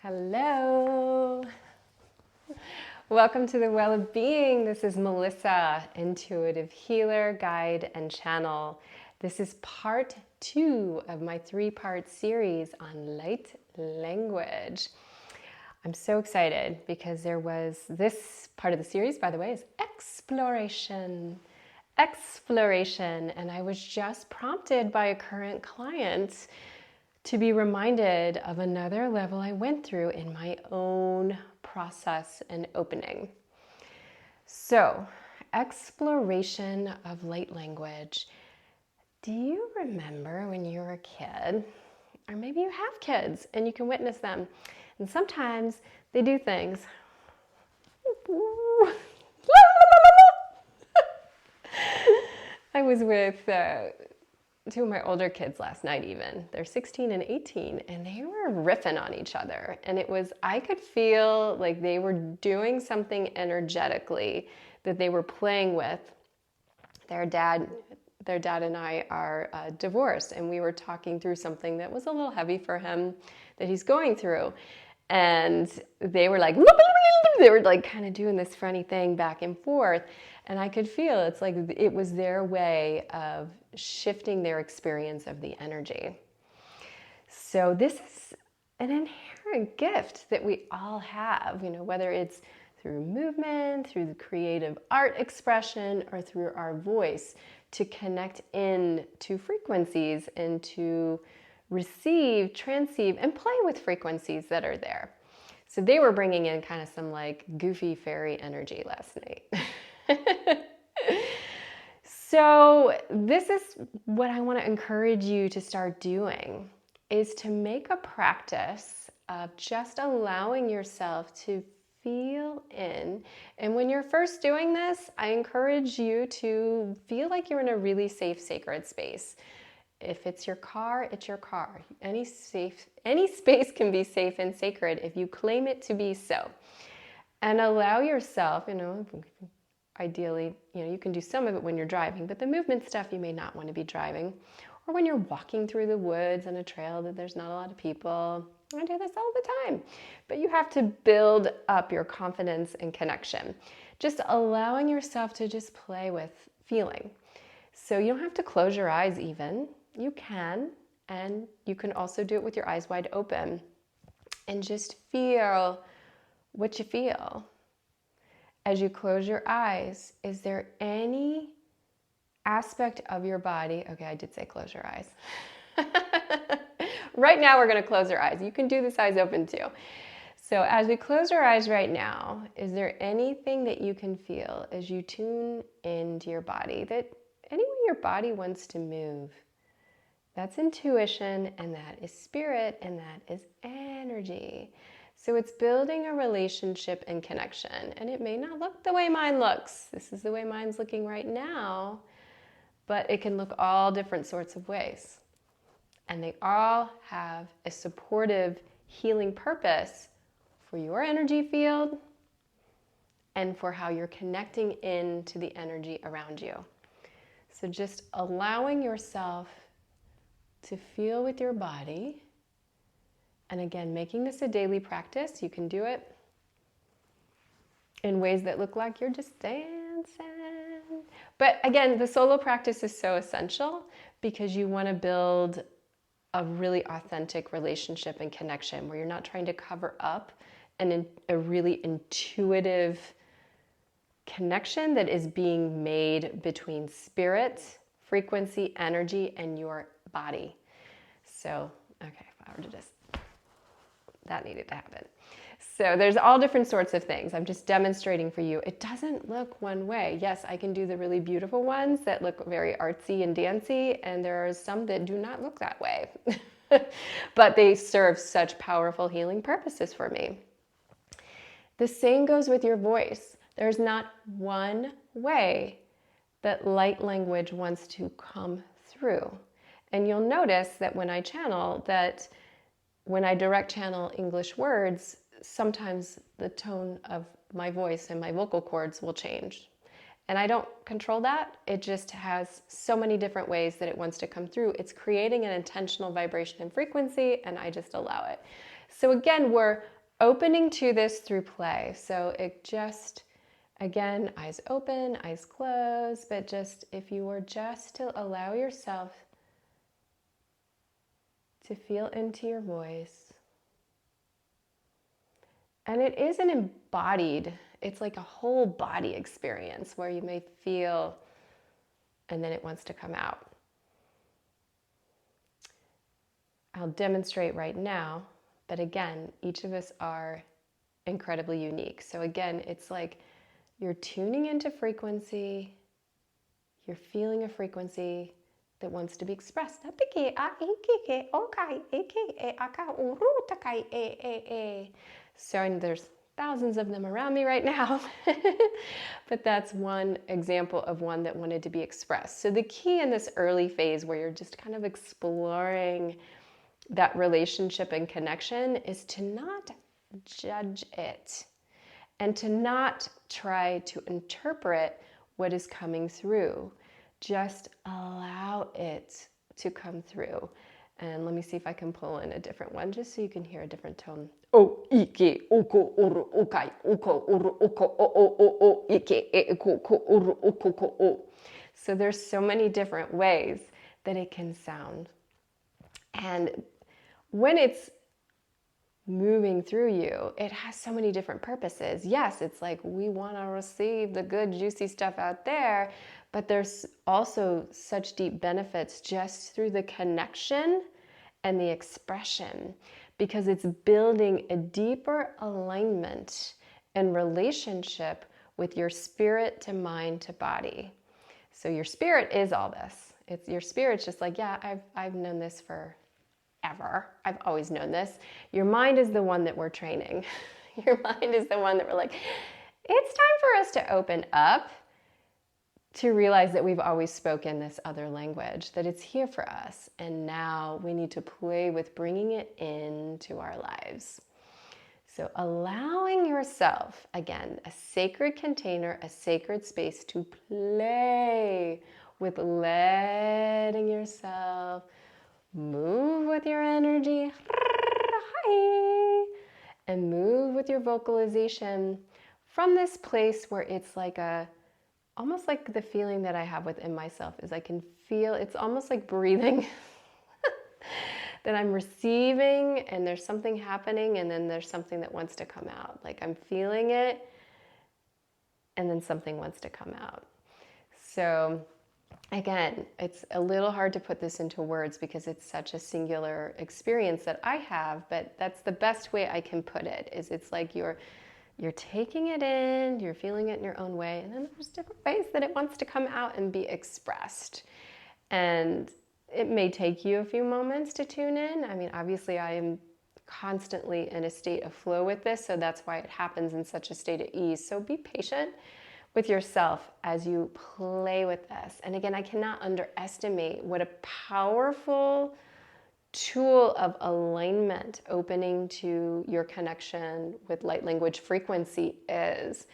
Hello. Welcome to the Well of Being. This is Melissa, intuitive healer, guide, and channel. This is part 2 of my 3-part series on light language. I'm so excited because there was this part of the series, by the way, is exploration. And I was just prompted by a current client to be reminded of another level I went through in my own process and opening. So, exploration of light language. Do you remember when you were a kid, or maybe you have kids and you can witness them, and sometimes they do things. I was with two of my older kids last night even. They're 16 and 18, and they were riffing on each other. And I could feel like they were doing something energetically that they were playing with. Their dad and I are divorced, and we were talking through something that was a little heavy for him that he's going through. And they were like kind of doing this funny thing back and forth. And I could feel it's like it was their way of shifting their experience of the energy. So this is an inherent gift that we all have, whether it's through movement, through the creative art expression, or through our voice, to connect in to frequencies and to receive, transceive, and play with frequencies that are there. So they were bringing in kind of some like goofy fairy energy last night. So this is what I want to encourage you to start doing, is to make a practice of just allowing yourself to feel in. And when you're first doing this, I encourage you to feel like you're in a really safe, sacred space. If it's your car, it's your car. Any space can be safe and sacred if you claim it to be so. And allow yourself, ideally, you can do some of it when you're driving, but the movement stuff you may not want to be driving. Or when you're walking through the woods on a trail that there's not a lot of people. I do this all the time. But you have to build up your confidence and connection. Just allowing yourself to just play with feeling. So you don't have to close your eyes even. You can, and you can also do it with your eyes wide open. And just feel what you feel. As you close your eyes, is there any aspect of your body? Okay, I did say close your eyes. Right now, we're going to close our eyes. You can do this eyes open too. So as we close our eyes right now, is there anything that you can feel as you tune into your body, that any way your body wants to move? That's intuition, and that is spirit, and that is energy. So it's building a relationship and connection. And it may not look the way mine looks. This is the way mine's looking right now. But it can look all different sorts of ways. And they all have a supportive healing purpose for your energy field and for how you're connecting into the energy around you. So just allowing yourself to feel with your body. And again, making this a daily practice. You can do it in ways that look like you're just dancing. But again, the solo practice is so essential because you want to build a really authentic relationship and connection where you're not trying to cover up a really intuitive connection that is being made between spirit, frequency, energy, and your body. So, okay, if I were to just, that needed to happen. So there's all different sorts of things. I'm just demonstrating for you. It doesn't look one way. Yes, I can do the really beautiful ones that look very artsy and dancey, and there are some that do not look that way. But they serve such powerful healing purposes for me. The same goes with your voice. There's not one way that light language wants to come through. And you'll notice that when I channel, that when I direct channel English words, sometimes the tone of my voice and my vocal cords will change. And I don't control that. It just has so many different ways that it wants to come through. It's creating an intentional vibration and frequency, and I just allow it. So again, we're opening to this through play. So it just, again, eyes open, eyes closed, but just if you were just to allow yourself to feel into your voice. And it is an embodied, it's like a whole body experience where you may feel and then it wants to come out. I'll demonstrate right now, but again, each of us are incredibly unique. So again, it's like you're tuning into frequency, you're feeling a frequency that wants to be expressed. So there's thousands of them around me right now, but that's one example of one that wanted to be expressed. So the key in this early phase where you're just kind of exploring that relationship and connection is to not judge it and to not try to interpret what is coming through. Just allow it to come through. And let me see if I can pull in a different one just so you can hear a different tone. O ike oko oro okai oko oro oko o ike eko ko oro oko ko o. So there's so many different ways that it can sound. And when it's moving through you, it has so many different purposes. Yes, it's like we want to receive the good, juicy stuff out there, but there's also such deep benefits just through the connection and the expression, because it's building a deeper alignment and relationship with your spirit to mind to body. So your spirit is all this. It's your spirit's just like, yeah, I've known this for ever. I've always known this. Your mind is the one that we're training. Your mind is the one that we're like, it's time for us to open up to realize that we've always spoken this other language, that it's here for us. And now we need to play with bringing it into our lives. So allowing yourself, again, a sacred container, a sacred space to play with letting yourself move with your energy and move with your vocalization from this place where it's like almost like the feeling that I have within myself is I can feel, it's almost like breathing that I'm receiving and there's something happening and then there's something that wants to come out. Like I'm feeling it and then something wants to come out. So again, it's a little hard to put this into words because it's such a singular experience that I have, but that's the best way I can put it, is it's like you're taking it in, you're feeling it in your own way, and then there's different ways that it wants to come out and be expressed. And it may take you a few moments to tune in. I mean, obviously I am constantly in a state of flow with this, so that's why it happens in such a state of ease. So be patient with yourself as you play with this. And again, I cannot underestimate what a powerful tool of alignment opening to your connection with light language frequency is.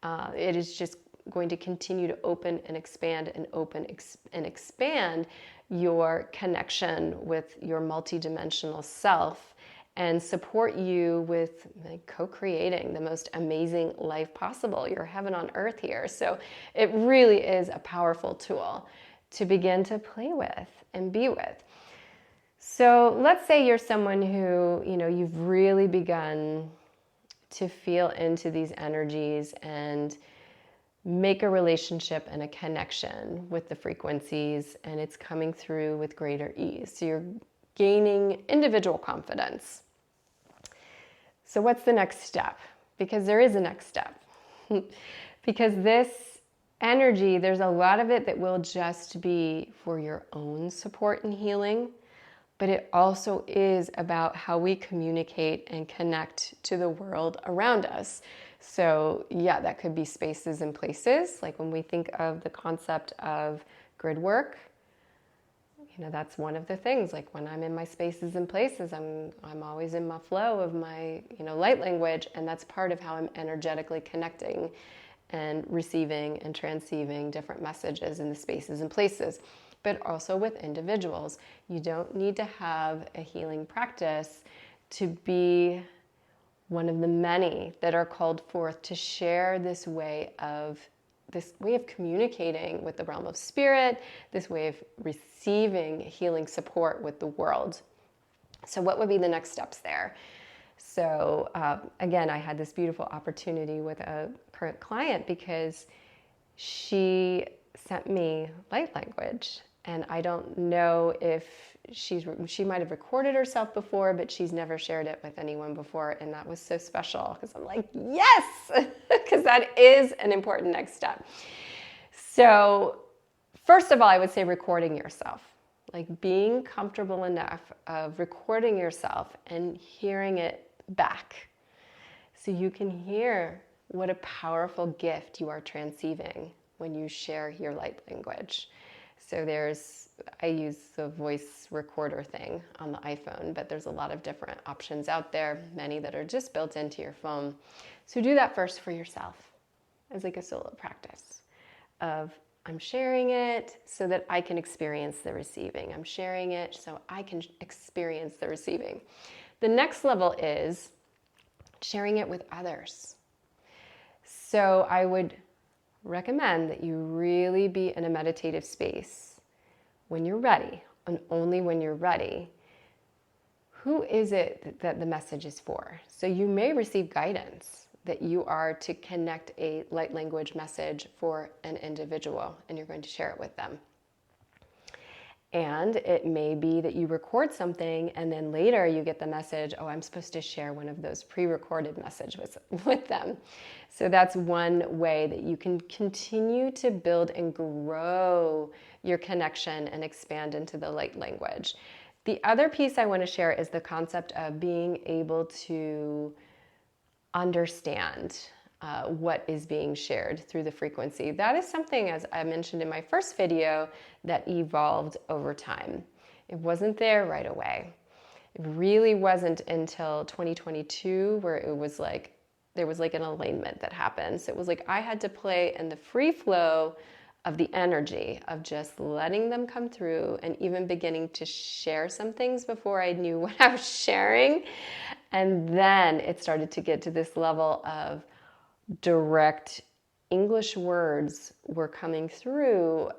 It is just going to continue to open and expand and expand your connection with your multidimensional self and support you with co-creating the most amazing life possible, your heaven on earth here. So it really is a powerful tool to begin to play with and be with. So let's say you're someone who, you've really begun to feel into these energies and make a relationship and a connection with the frequencies, and it's coming through with greater ease. So you're gaining individual confidence. So what's the next step? Because there is a next step. Because this energy, there's a lot of it that will just be for your own support and healing, but it also is about how we communicate and connect to the world around us. So yeah, that could be spaces and places. Like when we think of the concept of grid work, that's one of the things. Like when I'm in my spaces and places, I'm always in my flow of my, light language, and that's part of how I'm energetically connecting and receiving and transceiving different messages in the spaces and places. But also with individuals, you don't need to have a healing practice to be one of the many that are called forth to share this way of communicating with the realm of spirit, this way of receiving healing support with the world. So what would be the next steps there? So again, I had this beautiful opportunity with a current client because she sent me light language. And I don't know if she might have recorded herself before, but she's never shared it with anyone before. And that was so special because I'm like, yes, because that is an important next step. So first of all, I would say recording yourself, like being comfortable enough of recording yourself and hearing it back so you can hear what a powerful gift you are transceiving when you share your light language. So I use the voice recorder thing on the iPhone, but there's a lot of different options out there, many that are just built into your phone. So do that first for yourself as like a solo practice of I'm sharing it so that I can experience the receiving. I'm sharing it so I can experience the receiving. The next level is sharing it with others. So I would recommend that you really be in a meditative space when you're ready, and only when you're ready. Who is it that the message is for? So you may receive guidance that you are to connect a light language message for an individual, and you're going to share it with them. And it may be that you record something and then later you get the message, oh, I'm supposed to share one of those pre-recorded messages with them. So that's one way that you can continue to build and grow your connection and expand into the light language. The other piece I want to share is the concept of being able to understand what is being shared through the frequency. That is something, as I mentioned in my first video, that evolved over time. It wasn't there right away. It really wasn't until 2022 where it was like, there was like an alignment that happened. So it was like I had to play in the free flow of the energy of just letting them come through and even beginning to share some things before I knew what I was sharing. And then it started to get to this level of direct English words were coming through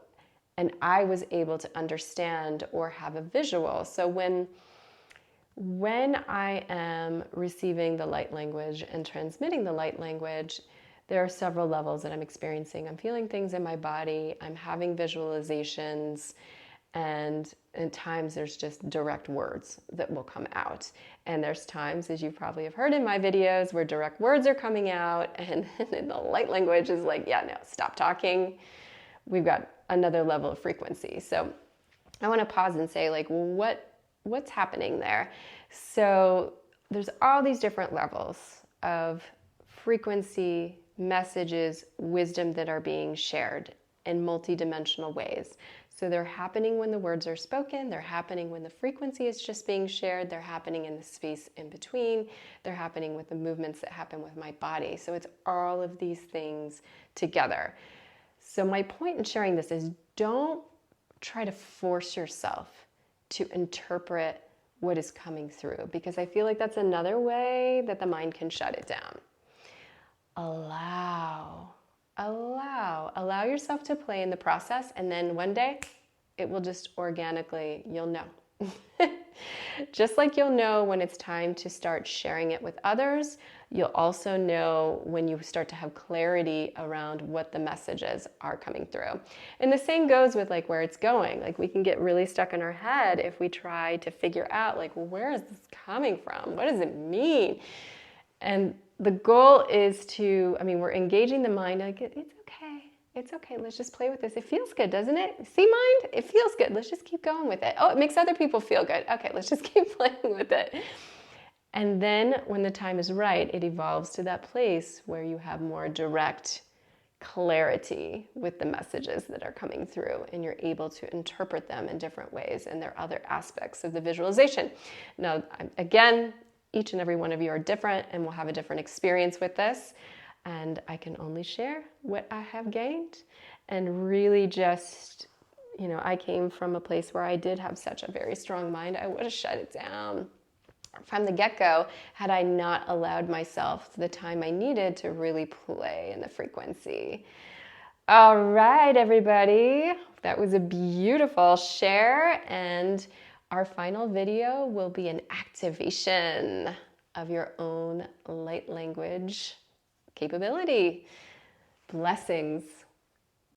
and I was able to understand or have a visual. So when I am receiving the light language and transmitting the light language, there are several levels that I'm experiencing. I'm feeling things in my body, I'm having visualizations, and at times there's just direct words that will come out. And there's times, as you probably have heard in my videos, where direct words are coming out and the light language is like, yeah, no, stop talking. We've got another level of frequency. So I want to pause and say, like, well, what's happening there? So there's all these different levels of frequency, messages, wisdom that are being shared in multidimensional ways. So they're happening when the words are spoken, they're happening when the frequency is just being shared, they're happening in the space in between, they're happening with the movements that happen with my body. So it's all of these things together. So my point in sharing this is don't try to force yourself to interpret what is coming through, because I feel like that's another way that the mind can shut it down. Allow yourself to play in the process, and then one day it will just organically, you'll know. Just like you'll know when it's time to start sharing it with others, you'll also know when you start to have clarity around what the messages are coming through. And the same goes with like where it's going. Like we can get really stuck in our head if we try to figure out like, well, where is this coming from? What does it mean? And the goal is to, we're engaging the mind, like, it's okay, let's just play with this. It feels good, doesn't it? See, mind? It feels good. Let's just keep going with it. Oh, it makes other people feel good. Okay, let's just keep playing with it. And then when the time is right, it evolves to that place where you have more direct clarity with the messages that are coming through, and you're able to interpret them in different ways, and there are other aspects of the visualization. Now, again, each and every one of you are different and will have a different experience with this. And I can only share what I have gained. And really just, I came from a place where I did have such a very strong mind. I would have shut it down. from the get-go had I not allowed myself the time I needed to really play in the frequency. All right, everybody. That was a beautiful share, and our final video will be an activation of your own light language capability. Blessings.